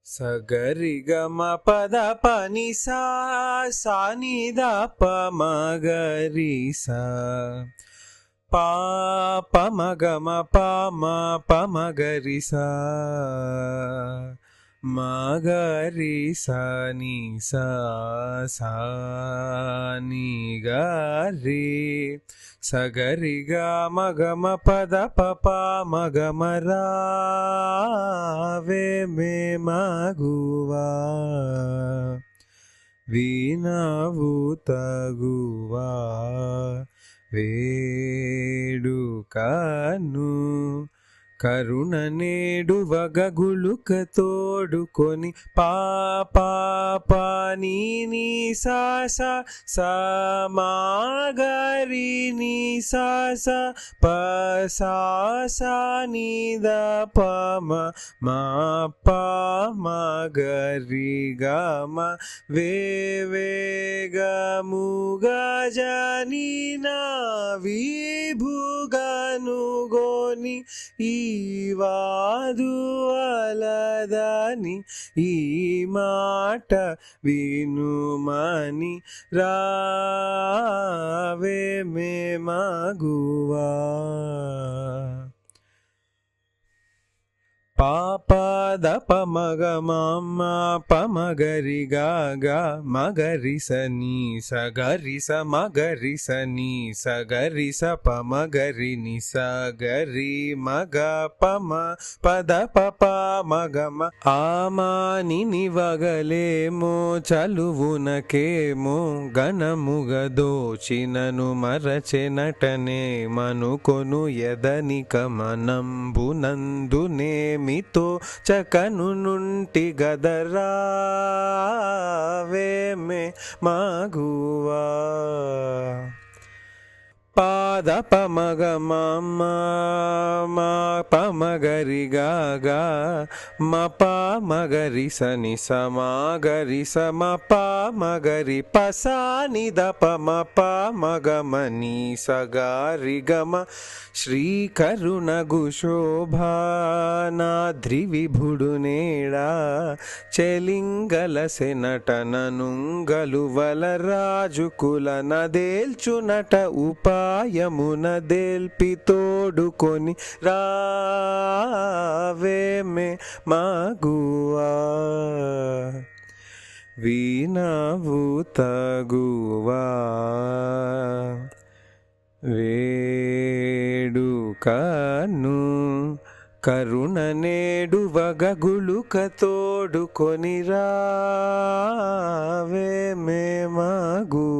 సగరి గమ పద పని సా సాని ద ప మగరి సా పా ప మగమ ప మ ప మగరి సా మగరి సా ని సా సా ని గరి సగరి గ మగమ పద ప ప మగమ రావే మే మగువా వినవు తగువా వేడుకను కరుణ నేడు వగగులుక తోడుకొని పాపాని నీ సా సా సమాగరి నీ సా సా ప సా సా నీ ద ప మ మా ప మగరి గమ వేగము గజని నా విభుగను గోని ఈ వాదు అలదని ఈ మాట వినుమని రావే మే మగువా పాపద పమగ మమ పమగరి గ మగరి సని సగరి స మగరి సని సగరి స పమగరి ని సగరి మగ పమ పద పప మగమ ఆమాని నివగలేమో చలువునకేమో గణముగ దోచినను మరచెనటనే మనుకొను ఎదని కమనంబునందునేమి మితో చకను నుంటి గదరావే మే మగువా పాద పమగ మమ పమగరి గ మ పమగరి సని సమాగరి సమ పమగరి పసాని ద పమ పమగమని సగారి గమ శ్రీకరుణగు శోభానాద్రి విభుడు నేడా చెలింగల సెనటననుంగలు వలరాజు కులన దేల్చునట ఉపాయమున దేల్పి తోడుకొని రావే మే మగువా వినవు తగువా వేడుకను కరుణ నేడు వగగులుక తోడుకొని రావే మే మగు